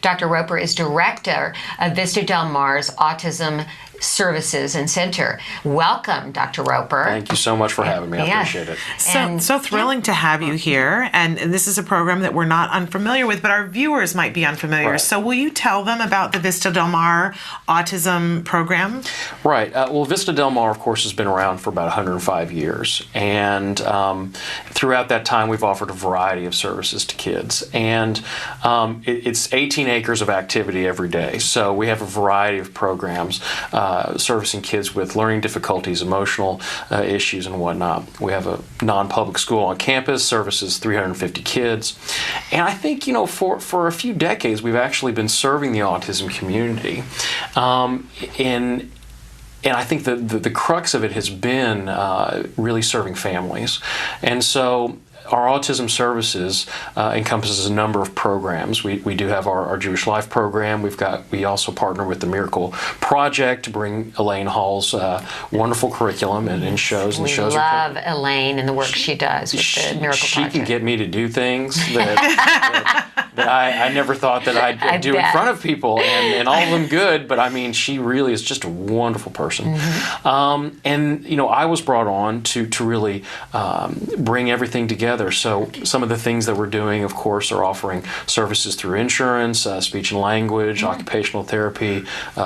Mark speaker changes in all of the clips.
Speaker 1: Dr. Roper is director of Vista Del Mar's Autism Services and Center. Welcome, Dr. Roper.
Speaker 2: Thank you so much for having me. I appreciate it.
Speaker 3: So thrilling to have you here. And this is a program that we're not unfamiliar with, but our viewers might be unfamiliar.
Speaker 2: Right.
Speaker 3: So will you tell them about the Vista Del Mar Autism Program?
Speaker 2: Right. Well, Vista Del Mar, of course, has been around for about 105 years. And throughout that time, we've offered a variety of services to kids. And it's 18 acres of activity every day. So we have a variety of programs servicing kids with learning difficulties, emotional issues, and whatnot. We have a non-public school on campus, services 350 kids. And I think, for a few decades, we've actually been serving the autism community. And I think the crux of it has been really serving families. And so our autism services encompasses a number of programs. We do have our Jewish Life program. We also partner with the Miracle Project to bring Elaine Hall's wonderful curriculum and shows. And
Speaker 1: we
Speaker 2: shows
Speaker 1: love Elaine and the work she does with the Miracle Project.
Speaker 2: She can get me to do things that I never thought that I'd do in front of people, and all of them good. But I mean, she really is just a wonderful person. Mm-hmm. And I was brought on to really bring everything together. So some of the things that we're doing, of course, are offering services through insurance, speech and language, occupational therapy,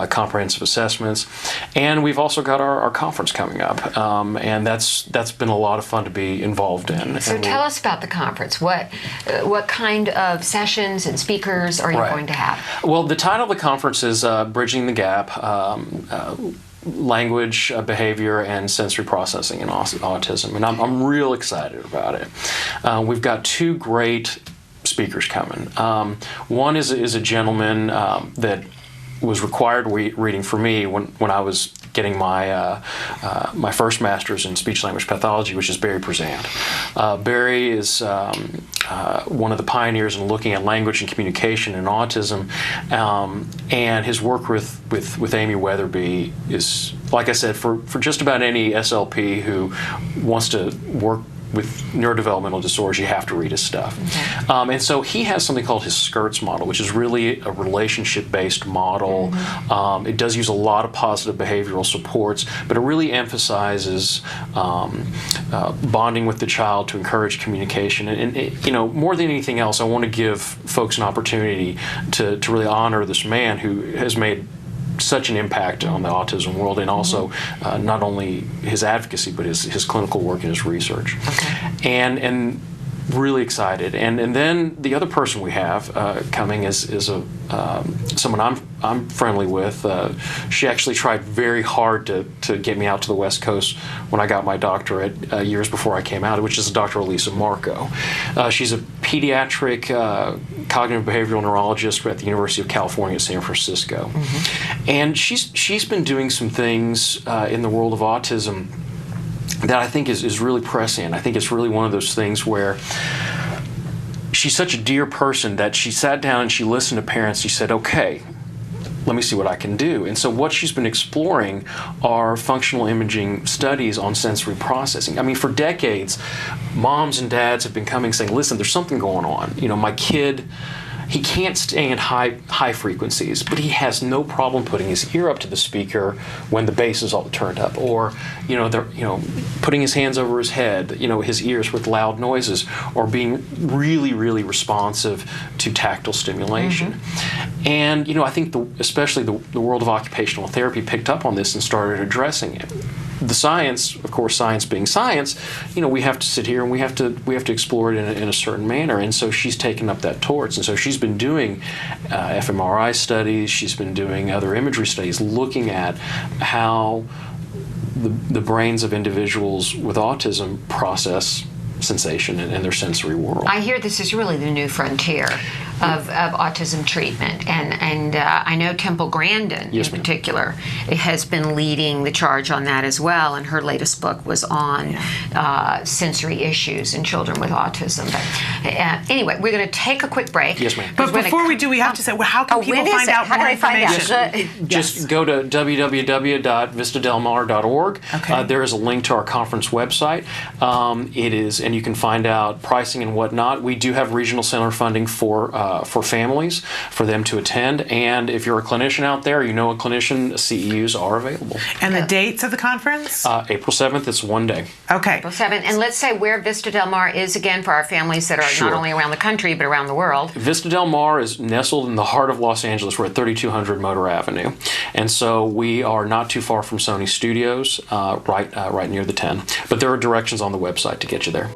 Speaker 2: comprehensive assessments, and we've also got our conference coming up, and that's been a lot of fun to be involved in.
Speaker 1: So tell us about the conference. What kind of sessions and speakers are you going to have?
Speaker 2: Well, the title of the conference is Bridging the Gap. Language, behavior, and sensory processing in autism, and I'm real excited about it. We've got two great speakers coming. One is a gentleman that was required reading for me when I was getting my my first master's in speech language pathology, which is Barry Prezant. Barry is one of the pioneers in looking at language and communication in autism, and his work with Amy Weatherby is, like I said, for just about any SLP who wants to work with neurodevelopmental disorders, you have to read his stuff. Okay. And so he has something called his SCIRTS model, which is really a relationship-based model. Mm-hmm. It does use a lot of positive behavioral supports, but it really emphasizes bonding with the child to encourage communication. And more than anything else, I want to give folks an opportunity to really honor this man who has made such an impact on the autism world, and also not only his advocacy, but his clinical work and his research. Okay. And really excited. And then the other person we have coming is someone I'm friendly with. She actually tried very hard to get me out to the West Coast when I got my doctorate years before I came out, which is Dr. Elisa Marco. She's a pediatric cognitive behavioral neurologist at the University of California at San Francisco. Mm-hmm. And she's been doing some things in the world of autism that I think is really prescient. I think it's really one of those things where she's such a dear person that she sat down and she listened to parents. She said, okay, let me see what I can do. And so what she's been exploring are functional imaging studies on sensory processing. I mean, for decades, moms and dads have been coming saying, listen, there's something going on. My kid, he can't stand high frequencies, but he has no problem putting his ear up to the speaker when the bass is all turned up, or putting his hands over his head, his ears with loud noises, or being really, really responsive to tactile stimulation. Mm-hmm. And I think especially the world of occupational therapy picked up on this and started addressing it. The science, of course, science being science, we have to sit here and we have to explore it in a certain manner. And so she's taken up that torch. And so she's been doing fMRI studies. She's been doing other imagery studies, looking at how the brains of individuals with autism process sensation in their sensory world.
Speaker 1: I hear this is really the new frontier of autism treatment, and I know Temple Grandin in particular has been leading the charge on that as well, and her latest book was on sensory issues in children with autism. But anyway, we're going to take a quick break.
Speaker 2: Yes, ma'am.
Speaker 3: But before we do, we have to say, well, how can people find out more information?
Speaker 2: Just go to www.vistadelmar.org.
Speaker 3: Okay.
Speaker 2: There is a link to our conference website. It is, and you can find out pricing and whatnot. We do have regional center funding for for families, for them to attend. And if you're a clinician out there, you know a clinician, CEUs are available.
Speaker 3: And the dates of the conference?
Speaker 2: April 7th, it's one day.
Speaker 3: Okay.
Speaker 1: April 7th. And let's say where Vista Del Mar is again for our families that are
Speaker 2: Sure.
Speaker 1: not only around the country but around the world.
Speaker 2: Vista Del Mar is nestled in the heart of Los Angeles. We're at 3200 Motor Avenue. And so we are not too far from Sony Studios, right near the 10. But there are directions on the website to get you there.